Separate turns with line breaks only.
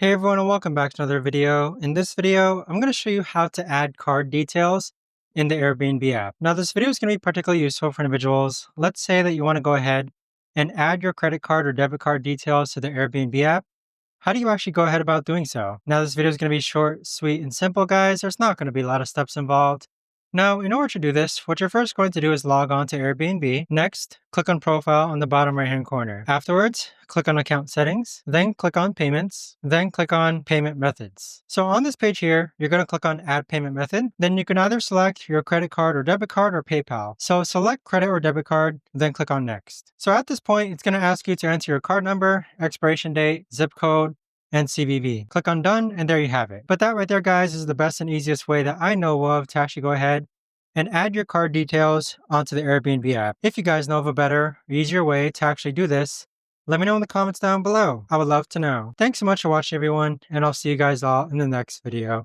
Hey everyone and welcome back to another video. In this video, I'm going to show you how to add card details in the Airbnb app. Now this video is going to be particularly useful for individuals. Let's say that you want to go ahead and add your credit card or debit card details to the Airbnb app. How do you actually go ahead about doing so? Now this video is going to be short, sweet, and simple, guys. There's not going to be a lot of steps involved. Now, in order to do this, what you're first going to do is log on to Airbnb. Next, click on Profile on the bottom right-hand corner. Afterwards, click on Account Settings, then click on Payments, then click on Payment Methods. So on this page here, you're going to click on Add Payment Method. Then you can either select your credit card or debit card or PayPal. So select credit or debit card, then click on Next. So at this point, it's going to ask you to enter your card number, expiration date, zip code, and CVV. Click on Done, and there you have it. But that right there, guys, is the best and easiest way that I know of to actually go ahead and add your card details onto the Airbnb app. If you guys know of a better, easier way to actually do this, let me know in the comments down below. I would love to know. Thanks so much for watching, everyone, and I'll see you guys all in the next video.